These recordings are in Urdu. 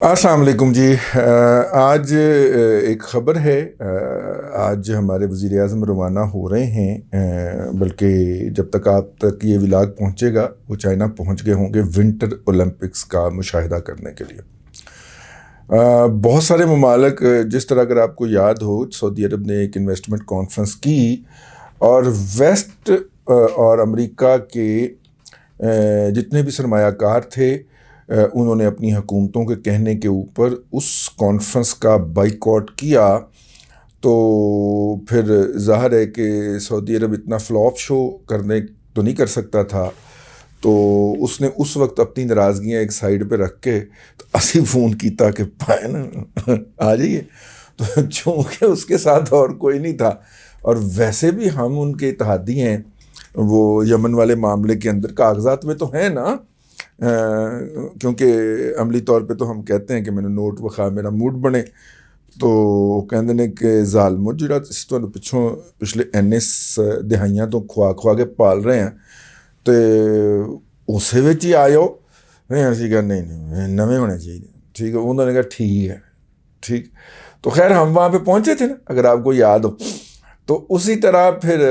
السلام علیکم جی۔ آج ایک خبر ہے۔ آج ہمارے وزیر اعظم روانہ ہو رہے ہیں، بلکہ جب تک آپ تک یہ ولاگ پہنچے گا وہ چائنا پہنچ گئے ہوں گے ونٹر اولمپکس کا مشاہدہ کرنے کے لیے۔ بہت سارے ممالک، جس طرح اگر آپ کو یاد ہو، سعودی عرب نے ایک انویسٹمنٹ کانفرنس کی اور ویسٹ اور امریکہ کے جتنے بھی سرمایہ کار تھے انہوں نے اپنی حکومتوں کے کہنے کے اوپر اس کانفرنس کا بائیکاٹ کیا۔ تو پھر ظاہر ہے کہ سعودی عرب اتنا فلاپ شو کرنے تو نہیں کر سکتا تھا، تو اس نے اس وقت اپنی ناراضگیاں ایک سائیڈ پہ رکھ کے تو اسی فون کیتا کہ پائے نا آ جائیے، تو چونکہ اس کے ساتھ اور کوئی نہیں تھا، اور ویسے بھی ہم ان کے اتحادی ہیں، وہ یمن والے معاملے کے اندر کاغذات میں تو ہیں نا، کیونکہ عملی طور پہ تو ہم کہتے ہیں کہ میں نے نوٹ وخا میرا موڈ بنے، تو کہندے نے کہ ظالمو جڑا تساں پچھوں پچھلے دہائیاں تو کھوا کے پال رہے ہیں تو اسے وچ ہی آئے ہو۔ اسی کہا نہیں نویں ہونے چاہیے، ٹھیک ہے۔ انہوں نے کہا ٹھیک ہے، ٹھیک۔ تو خیر ہم وہاں پہ پہنچے تھے نا، اگر آپ کو یاد ہو۔ تو اسی طرح پھر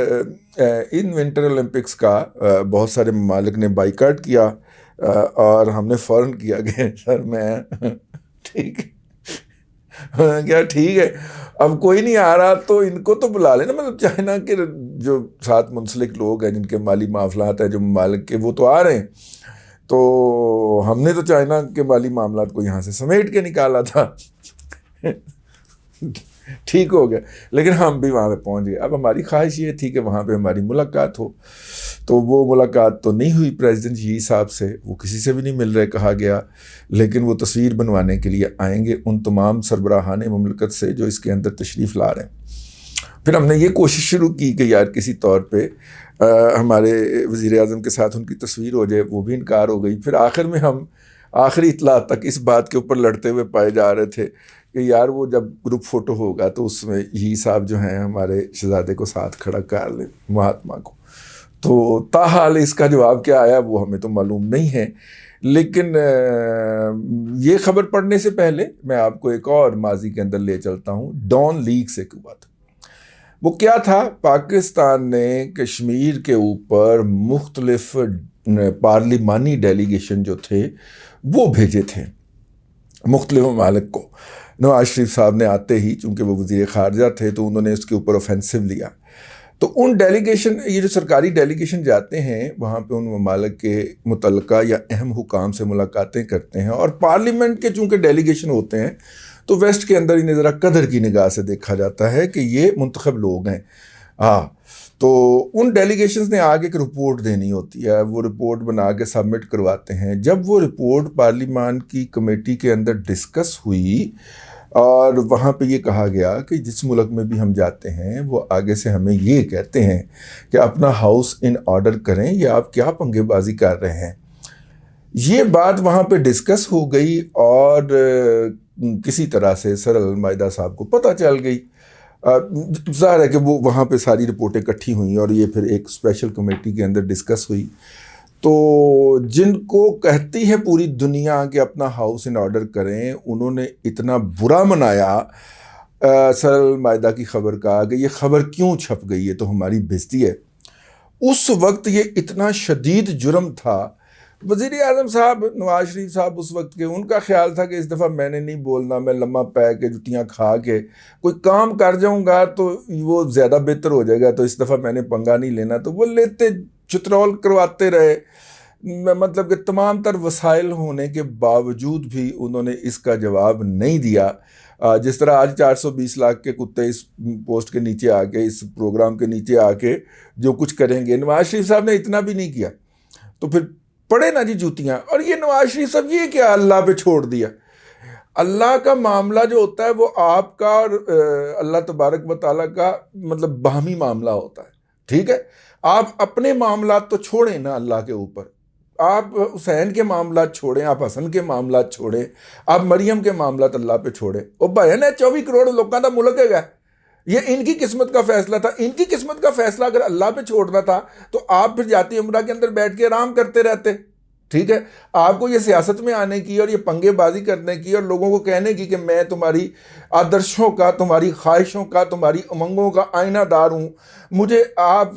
ان ونٹر اولمپکس کا بہت سارے ممالک نے بائیکاٹ کیا، اور ہم نے فوراً کیا کہ سر میں ٹھیک کیا ٹھیک ہے، اب کوئی نہیں آ رہا تو ان کو تو بلا لینا، مطلب چائنا کے جو ساتھ منسلک لوگ ہیں، جن کے مالی معاملات ہیں جو ممالک کے، وہ تو آ رہے ہیں۔ تو ہم نے تو چائنا کے مالی معاملات کو یہاں سے سمیٹ کے نکالا تھا، ٹھیک ہو گیا، لیکن ہم بھی وہاں پہ پہنچ گئے۔ اب ہماری خواہش یہ تھی کہ وہاں پہ ہماری ملاقات ہو، تو وہ ملاقات تو نہیں ہوئی پریزیڈنٹ شی صاحب سے، وہ کسی سے بھی نہیں مل رہے کہا گیا، لیکن وہ تصویر بنوانے کے لیے آئیں گے ان تمام سربراہان مملکت سے جو اس کے اندر تشریف لا رہے ہیں۔ پھر ہم نے یہ کوشش شروع کی کہ یار کسی طور پہ ہمارے وزیر اعظم کے ساتھ ان کی تصویر ہو جائے، وہ بھی انکار ہو گئی۔ پھر آخر میں ہم آخری اطلاع تک اس بات کے اوپر لڑتے ہوئے پائے جا رہے تھے کہ یار وہ جب گروپ فوٹو ہوگا تو اس میں یہ صاحب جو ہیں ہمارے شہزادے کو ساتھ کھڑا کر لیں، مہاتما کو۔ تو تاحال اس کا جواب کیا آیا وہ ہمیں تو معلوم نہیں ہے، لیکن یہ خبر پڑھنے سے پہلے میں آپ کو ایک اور ماضی کے اندر لے چلتا ہوں۔ ڈان لیگ سے ہوا تھا، وہ کیا تھا؟ پاکستان نے کشمیر کے اوپر مختلف پارلیمانی ڈیلیگیشن جو تھے وہ بھیجے تھے مختلف ممالک کو۔ نواز شریف صاحب نے آتے ہی، چونکہ وہ وزیر خارجہ تھے، تو انہوں نے اس کے اوپر اوفینسو لیا۔ تو ان ڈیلیگیشن، یہ جو سرکاری ڈیلیگیشن جاتے ہیں وہاں پہ ان ممالک کے متعلقہ یا اہم حکام سے ملاقاتیں کرتے ہیں، اور پارلیمنٹ کے چونکہ ڈیلیگیشن ہوتے ہیں تو ویسٹ کے اندر انہیں ذرا قدر کی نگاہ سے دیکھا جاتا ہے کہ یہ منتخب لوگ ہیں۔ تو ان ڈیلیگیشنز نے آگے ایک رپورٹ دینی ہوتی ہے، وہ رپورٹ بنا کے سبمٹ کرواتے ہیں۔ جب وہ رپورٹ پارلیمان کی کمیٹی کے اندر ڈسکس ہوئی اور وہاں پہ یہ کہا گیا کہ جس ملک میں بھی ہم جاتے ہیں وہ آگے سے ہمیں یہ کہتے ہیں کہ اپنا ہاؤس ان آرڈر کریں، یا آپ کیا پنگے بازی کر رہے ہیں۔ یہ بات وہاں پہ ڈسکس ہو گئی اور کسی طرح سے سر المائدہ صاحب کو پتہ چل گئی۔ ظاہر ہے کہ وہ وہاں پہ ساری رپورٹیں اکٹھی ہوئیں اور یہ پھر ایک اسپیشل کمیٹی کے اندر ڈسکس ہوئی۔ تو جن کو کہتی ہے پوری دنیا کہ اپنا ہاؤس ان آرڈر کریں، انہوں نے اتنا برا منایا سر المائدہ کی خبر کا کہ یہ خبر کیوں چھپ گئی ہے، تو ہماری بےزتی ہے۔ اس وقت یہ اتنا شدید جرم تھا۔ وزیر اعظم صاحب نواز شریف صاحب اس وقت کے، ان کا خیال تھا کہ اس دفعہ میں نے نہیں بولنا، میں لمحہ پے کے جتیاں کھا کے کوئی کام کر جاؤں گا تو وہ زیادہ بہتر ہو جائے گا، تو اس دفعہ میں نے پنگا نہیں لینا۔ تو وہ لیتے چترول کرواتے رہے، مطلب کہ تمام تر وسائل ہونے کے باوجود بھی انہوں نے اس کا جواب نہیں دیا۔ جس طرح آج 420 لاکھ کے کتے اس پوسٹ کے نیچے آ کے، اس پروگرام کے نیچے آ کے جو کچھ کریں گے، نواز شریف صاحب نے اتنا بھی نہیں کیا، تو پھر پڑے نا جی جوتیاں۔ اور یہ نواز شریف صاحب یہ کیا اللہ پہ چھوڑ دیا۔ اللہ کا معاملہ جو ہوتا ہے وہ آپ کا اور اللہ تبارک و تعالیٰ کا مطلب باہمی معاملہ ہوتا ہے، ٹھیک ہے۔ آپ اپنے معاملات تو چھوڑیں نا اللہ کے اوپر، آپ حسین کے معاملات چھوڑیں، آپ حسن کے معاملات چھوڑیں، آپ مریم کے معاملات اللہ پہ چھوڑیں۔ وہ بہن ہے 24 کروڑ لوگوں کا ملک ہے، یہ ان کی قسمت کا فیصلہ تھا۔ ان کی قسمت کا فیصلہ اگر اللہ پہ چھوڑنا تھا تو آپ پھر جاتی عمرہ کے اندر بیٹھ کے آرام کرتے رہتے، ٹھیک ہے. آپ کو یہ سیاست میں آنے کی اور یہ پنگے بازی کرنے کی اور لوگوں کو کہنے کی کہ میں تمہاری آدرشوں کا، تمہاری خواہشوں کا، تمہاری امنگوں کا آئینہ دار ہوں، مجھے آپ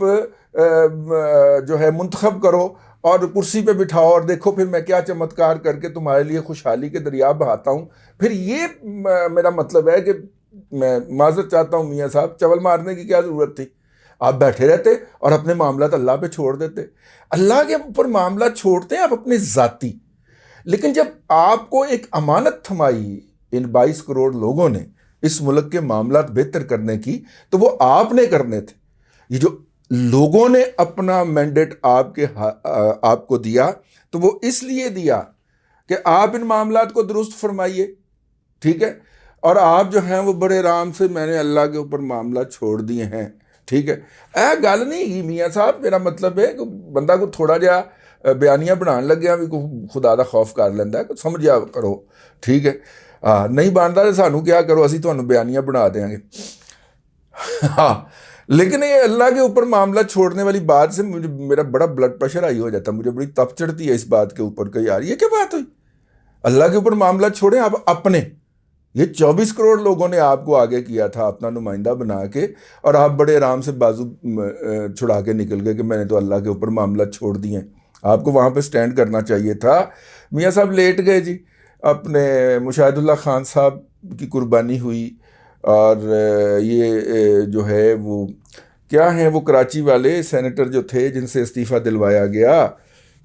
جو ہے منتخب کرو اور کرسی پہ بٹھاؤ اور دیکھو پھر میں کیا چمتکار کر کے تمہارے لیے خوشحالی کے دریا بہاتا ہوں. پھر یہ میرا مطلب ہے کہ میں معذرت چاہتا ہوں میاں صاحب، چول مارنے کی کیا ضرورت تھی؟ آپ بیٹھے رہتے اور اپنے معاملات اللہ پہ چھوڑ دیتے. اللہ کے اوپر معاملات چھوڑتے ہیں آپ اپنے ذاتی، لیکن جب آپ کو ایک امانت تھمائی ان 22 کروڑ لوگوں نے اس ملک کے معاملات بہتر کرنے کی، تو وہ آپ نے کرنے تھے. یہ جو لوگوں نے اپنا مینڈیٹ آپ کو دیا تو وہ اس لیے دیا کہ آپ ان معاملات کو درست فرمائیے، ٹھیک ہے. اور آپ جو ہیں وہ بڑے آرام سے میں نے اللہ کے اوپر معاملات چھوڑ دیے ہیں، ٹھیک ہے. گل نہیں میاں صاحب، میرا مطلب ہے کہ بندہ کو تھوڑا جہا بیانیاں بنان لگیا بھی خدا دا خوف کر لینا ہے، سمجھیا کرو، ٹھیک ہے. نہیں بنتا تو سانو کیا کرو، اسی تمہیں بیانیاں بنا دیں گے. ہاں، لیکن یہ اللہ کے اوپر معاملہ چھوڑنے والی بات سے مجھے میرا بڑا بلڈ پریشر ہائی ہو جاتا ہے، مجھے بڑی تپ چڑھتی ہے اس بات کے اوپر کہ یار یہ کیا بات ہوئی. اللہ کے اوپر معاملہ چھوڑیں آپ اپنے. یہ 24 کروڑ لوگوں نے آپ کو آگے کیا تھا اپنا نمائندہ بنا کے، اور آپ بڑے آرام سے بازو چھڑا کے نکل گئے کہ میں نے تو اللہ کے اوپر معاملہ چھوڑ دیے ہیں. آپ کو وہاں پہ سٹینڈ کرنا چاہیے تھا. میاں صاحب لیٹ گئے جی، اپنے مشاہد اللہ خان صاحب کی قربانی ہوئی، اور یہ جو ہے وہ کیا ہیں، وہ کراچی والے سینیٹر جو تھے جن سے استعفیٰ دلوایا گیا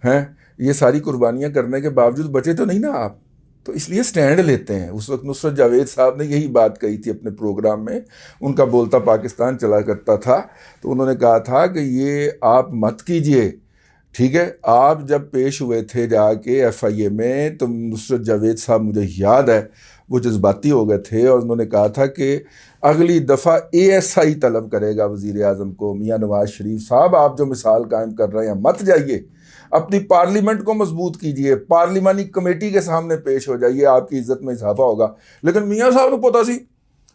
ہیں، یہ ساری قربانیاں کرنے کے باوجود بچے تو نہیں نا آپ. تو اس لیے سٹینڈ لیتے ہیں. اس وقت نصرت جاوید صاحب نے یہی بات کہی تھی اپنے پروگرام میں، ان کا بولتا پاکستان چلا کرتا تھا، تو انہوں نے کہا تھا کہ یہ آپ مت کیجئے، ٹھیک ہے. آپ جب پیش ہوئے تھے جا کے ایف آئی اے میں تو نصرت جاوید صاحب مجھے یاد ہے وہ جذباتی ہو گئے تھے، اور انہوں نے کہا تھا کہ اگلی دفعہ اے ایس آئی طلب کرے گا وزیر اعظم کو. میاں نواز شریف صاحب، آپ جو مثال قائم کر رہے ہیں مت جائیے، اپنی پارلیمنٹ کو مضبوط کیجئے، پارلیمانی کمیٹی کے سامنے پیش ہو جائیے، آپ کی عزت میں اضافہ ہوگا. لیکن میاں صاحب کو پتا سی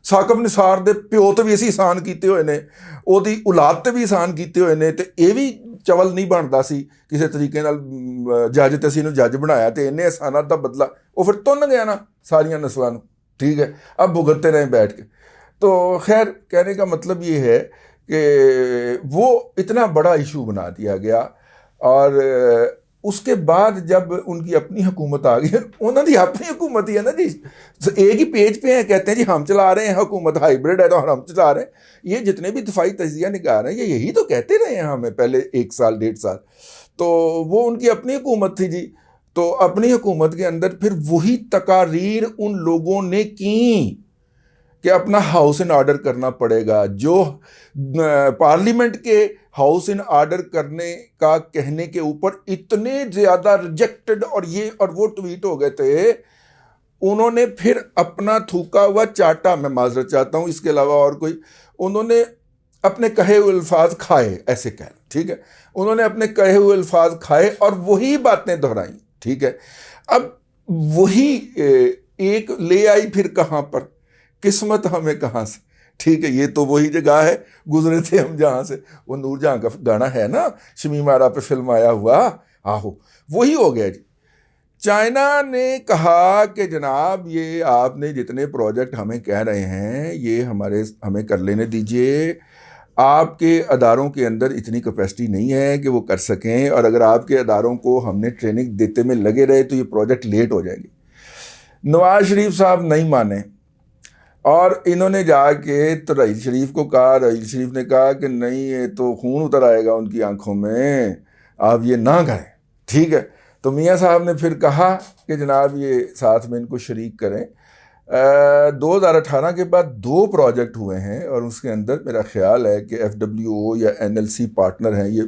ثاقب نثار دے پیو تے بھی اسی احسان کیتے ہوئے نے، ਉਹਦੀ اولاد تے بھی احسان کیتے ہوئے نے، تے یہ بھی چول نہیں بنتا سی کسی طریقے نال جج تے اسی نو جج بنایا تے انہیں احسانات دا بدلہ وہ پھر تن گیا نا ساریاں نسلاں نو، ٹھیک ہے. اب بھگتتے رہے بیٹھ کے. تو خیر کہنے کا مطلب یہ ہے کہ وہ اتنا بڑا ایشو بنا دیا گیا. اور اس کے بعد جب ان کی اپنی حکومت آ گئی، انہوں نے اپنی حکومت ہی ہے نا جی، ایک ہی پیج پہ ہیں، کہتے ہیں جی ہم چلا رہے ہیں حکومت، ہائیبرڈ ہے تو ہم چلا رہے ہیں. یہ جتنے بھی دفاعی تجزیہ نگار ہیں یہ یہی تو کہتے رہے ہیں ہمیں پہلے 1 سال 1.5 سال. تو وہ ان کی اپنی حکومت تھی جی. تو اپنی حکومت کے اندر پھر وہی تقاریر ان لوگوں نے کی کہ اپنا ہاؤس ان آرڈر کرنا پڑے گا. جو پارلیمنٹ کے ہاؤس ان آرڈر کرنے کا کہنے کے اوپر اتنے زیادہ ریجیکٹڈ اور یہ اور وہ ٹویٹ ہو گئے تھے، انہوں نے پھر اپنا تھوکا ہوا چاٹا، میں معذرت چاہتا ہوں اس کے علاوہ اور کوئی، انہوں نے اپنے کہے ہوئے الفاظ کھائے، ایسے کہہ لیں، ٹھیک ہے. انہوں نے اپنے کہے ہوئے الفاظ کھائے اور وہی باتیں دہرائیں، ٹھیک ہے. اب وہی ایک لے آئی پھر کہاں پر، قسمت ہمیں کہاں سے، ٹھیک ہے. یہ تو وہی جگہ ہے گزرے تھے ہم جہاں سے، وہ نور جہاں کا گانا ہے نا، شمیم آرا پہ فلم آیا ہوا، آہو وہی ہو گیا جی. چائنا نے کہا کہ جناب یہ آپ نے جتنے پروجیکٹ ہمیں کہہ رہے ہیں یہ ہمیں کر لینے دیجئے، آپ کے اداروں کے اندر اتنی کیپیسٹی نہیں ہے کہ وہ کر سکیں، اور اگر آپ کے اداروں کو ہم نے ٹریننگ دیتے میں لگے رہے تو یہ پروجیکٹ لیٹ ہو جائیں گے. نواز شریف صاحب نہیں مانے، اور انہوں نے جا کے تو رئیس شریف کو کہا. رئیس شریف نے کہا کہ نہیں یہ تو خون اتر آئے گا ان کی آنکھوں میں، آپ یہ نہ کریں، ٹھیک ہے. تو میاں صاحب نے پھر کہا کہ جناب یہ ساتھ میں ان کو شریک کریں. 2018 کے بعد 2 پروجیکٹ ہوئے ہیں، اور اس کے اندر میرا خیال ہے کہ ایف ڈبلیو او یا این ایل سی پارٹنر ہیں، یہ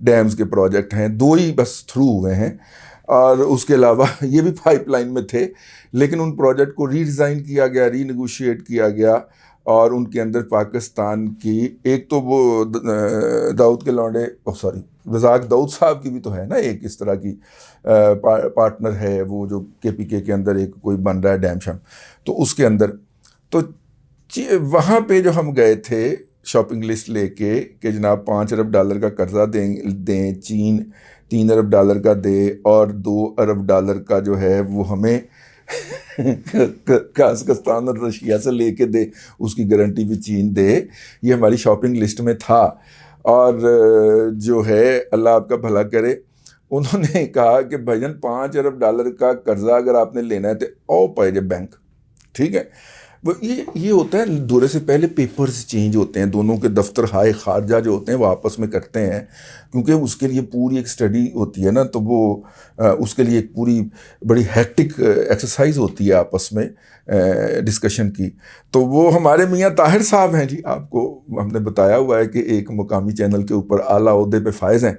ڈیمز کے پروجیکٹ ہیں، 2 ہی بس تھرو ہوئے ہیں، اور اس کے علاوہ یہ بھی پائپ لائن میں تھے. لیکن ان پروجیکٹ کو ری ڈیزائن کیا گیا، ری نیگوشیٹ کیا گیا، اور ان کے اندر پاکستان کی ایک تو وہ داؤد کے لونڈے رزاق داؤد صاحب کی بھی تو ہے نا ایک اس طرح کی پارٹنر ہے، وہ جو کے پی کے اندر ایک کوئی بن رہا ہے ڈیم شم، تو اس کے اندر تو وہاں پہ جو ہم گئے تھے شاپنگ لسٹ لے کے کہ جناب $5 ارب کا قرضہ دیں چین $3 ارب کا دے اور $2 ارب کا جو ہے وہ ہمیں قازقستان اور رشیا سے لے کے دے, اس کی گارنٹی بھی چین دے. یہ ہماری شاپنگ لسٹ میں تھا. اور جو ہے اللہ آپ کا بھلا کرے, انہوں نے کہا کہ بھائی جان $5 ارب کا قرضہ اگر آپ نے لینا ہے تو او پائے جائے بینک. ٹھیک ہے, وہ یہ ہوتا ہے دورے سے پہلے پیپرز چینج ہوتے ہیں, دونوں کے دفتر ہائے خارجہ جو ہوتے ہیں وہ آپس میں کرتے ہیں, کیونکہ اس کے لیے پوری ایک اسٹڈی ہوتی ہے نا, تو وہ اس کے لیے ایک پوری بڑی ہیکٹک ایکسرسائز ہوتی ہے آپس میں ڈسکشن کی. تو وہ ہمارے میاں طاہر صاحب ہیں جی, آپ کو ہم نے بتایا ہوا ہے کہ ایک مقامی چینل کے اوپر اعلیٰ عہدے پہ فائز ہیں,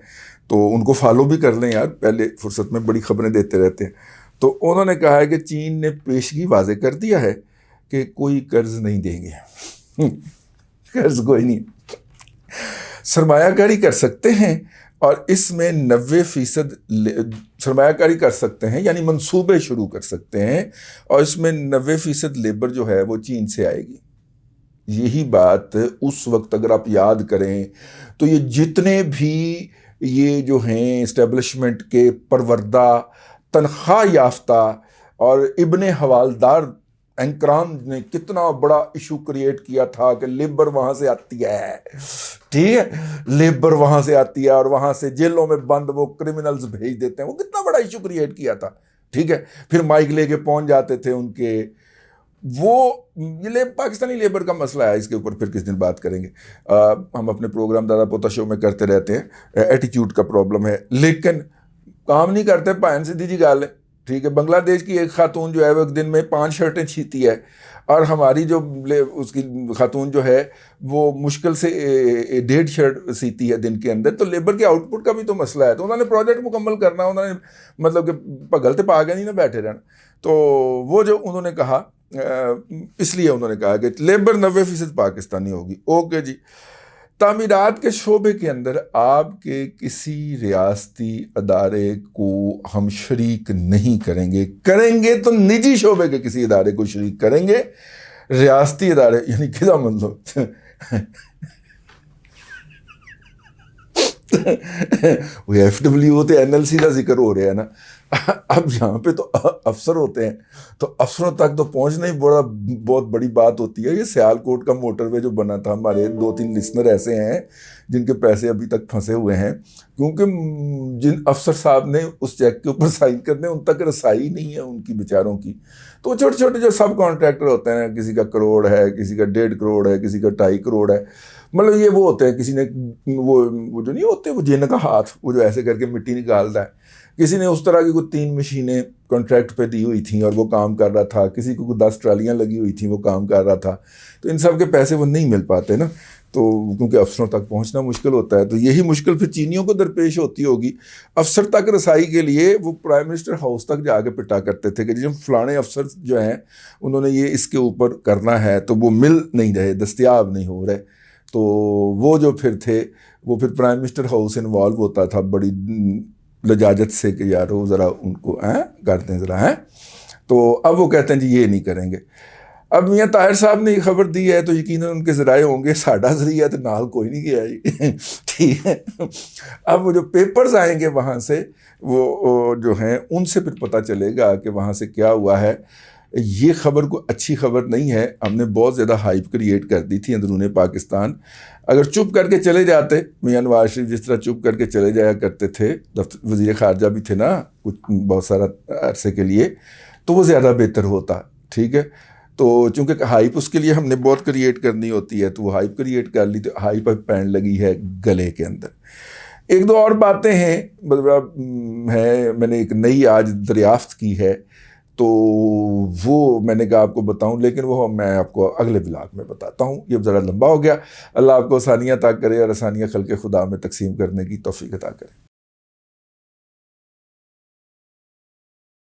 تو ان کو فالو بھی کر لیں یار, پہلے فرصت میں بڑی خبریں دیتے رہتے ہیں. تو انہوں نے کہا ہے کہ چین نے پیشگی واضح کر دیا ہے کہ کوئی قرض نہیں دیں گے, قرض کوئی نہیں, سرمایہ کاری کر سکتے ہیں اور اس میں 90% سرمایہ کاری کر سکتے ہیں, یعنی منصوبے شروع کر سکتے ہیں, اور اس میں 90% لیبر جو ہے وہ چین سے آئے گی. یہی بات اس وقت اگر آپ یاد کریں تو یہ جتنے بھی یہ جو ہیں اسٹیبلشمنٹ کے پروردہ تنخواہ یافتہ اور ابن حوالدار اینکران نے کتنا بڑا ایشو کریٹ کیا تھا کہ لیبر وہاں سے آتی ہے, ٹھیک ہے, لیبر وہاں سے آتی ہے اور وہاں سے جیلوں میں بند وہ کرمنلز بھیج دیتے ہیں, وہ کتنا بڑا ایشو کریٹ کیا تھا. ٹھیک ہے, پھر مائک لے کے پہنچ جاتے تھے ان کے, وہ یہ پاکستانی لیبر کا مسئلہ ہے, اس کے اوپر پھر کس دن بات کریں گے. ہم اپنے پروگرام دادا پوتا شو میں کرتے رہتے ہیں, ایٹیٹیوڈ کا پرابلم ہے, لیکن کام نہیں کرتے. پائن سیدھی جی گال ہے, ٹھیک ہے. بنگلہ دیش کی ایک خاتون جو ہے وہ ایک دن میں 5 شرٹیں سیتی ہے, اور ہماری جو اس کی خاتون جو ہے وہ مشکل سے 1.5 شرٹ سیتی ہے دن کے اندر. تو لیبر کے آؤٹ پٹ کا بھی تو مسئلہ ہے, تو انہوں نے پروجیکٹ مکمل کرنا, انہوں نے مطلب کہ پگلتے پا گئے نہیں نا بیٹھے رہنا. تو وہ جو انہوں نے کہا, اس لیے انہوں نے کہا کہ لیبر 90% پاکستانی ہوگی. اوکے جی. تعمیرات کے شعبے کے اندر آپ کے کسی ریاستی ادارے کو ہم شریک نہیں کریں گے, کریں گے تو نجی شعبے کے کسی ادارے کو شریک کریں گے. ریاستی ادارے یعنی کیا مطلب, وہ ایف ڈبلیو تے این ایل سی کا ذکر ہو رہا ہے نا. اب یہاں پہ تو افسر ہوتے ہیں, تو افسروں تک تو پہنچنا ہی بہت بڑی بات ہوتی ہے. یہ سیالکوٹ کا موٹر وے جو بنا تھا, ہمارے 2-3 لسنر ایسے ہیں جن کے پیسے ابھی تک پھنسے ہوئے ہیں, کیونکہ جن افسر صاحب نے اس چیک کے اوپر سائن کرنے ان تک رسائی نہیں ہے ان کی بیچاروں کی. تو چھوٹے چھوٹے جو سب کانٹریکٹر ہوتے ہیں, کسی کا 1 کروڑ ہے, کسی کا 1.5 کروڑ ہے, کسی کا 2.5 کروڑ ہے, مطلب یہ وہ ہوتے ہیں. کسی نے وہ جو نہیں ہوتے وہ جن کا ہاتھ, وہ جو ایسے کر کے مٹی نکالتا ہے, کسی نے اس طرح کی کوئی 3 مشینیں کانٹریکٹ پہ دی ہوئی تھیں اور وہ کام کر رہا تھا, کسی کو 10 ٹرالیاں لگی ہوئی تھیں وہ کام کر رہا تھا. تو ان سب کے پیسے وہ نہیں مل پاتے نا, تو کیونکہ افسروں تک پہنچنا مشکل ہوتا ہے. تو یہی مشکل پھر چینیوں کو درپیش ہوتی ہوگی. افسر تک رسائی کے لیے وہ پرائم منسٹر ہاؤس تک جا کے پٹا کرتے تھے کہ جب فلانے افسر جو ہیں انہوں نے یہ اس کے اوپر کرنا ہے, تو وہ مل نہیں رہے, دستیاب نہیں ہو رہے. تو وہ جو پھر تھے وہ پھر پرائم منسٹر ہاؤس انوالو ہوتا تھا بڑی لجاجت سے کہ یار وہ ذرا ان کو کر دیں ذرا. تو اب وہ کہتے ہیں جی یہ نہیں کریں گے. اب میاں طاہر صاحب نے یہ خبر دی ہے تو یقیناً ان کے ذرائع ہوں گے, ساڈا ذریعہ تو نال کوئی نہیں گیا جی. ٹھیک ہے. اب وہ جو پیپرز آئیں گے وہاں سے, وہ جو ہیں ان سے پھر پتہ چلے گا کہ وہاں سے کیا ہوا ہے. یہ خبر کوئی اچھی خبر نہیں ہے. ہم نے بہت زیادہ ہائپ کریٹ کر دی تھی اندرون پاکستان. اگر چپ کر کے چلے جاتے, میاں نواز شریف جس طرح چپ کر کے چلے جایا کرتے تھے, وزیر خارجہ بھی تھے نا کچھ بہت سارا عرصے کے لیے, تو وہ زیادہ بہتر ہوتا. ٹھیک ہے. تو چونکہ ہائپ اس کے لیے ہم نے بہت کریٹ کرنی ہوتی ہے, تو وہ ہائپ کریٹ کر لی, تو ہائپ پین لگی ہے گلے کے اندر. 1-2 اور باتیں ہیں مطلب ہے, میں نے ایک نئی آج دریافت کی ہے, تو وہ میں نے کہا آپ کو بتاؤں, لیکن وہ میں آپ کو اگلے بلاگ میں بتاتا ہوں. یہ ذرا لمبا ہو گیا. اللہ آپ کو آسانیاں عطا کرے اور آسانیاں خلق خدا میں تقسیم کرنے کی توفیق عطا کرے.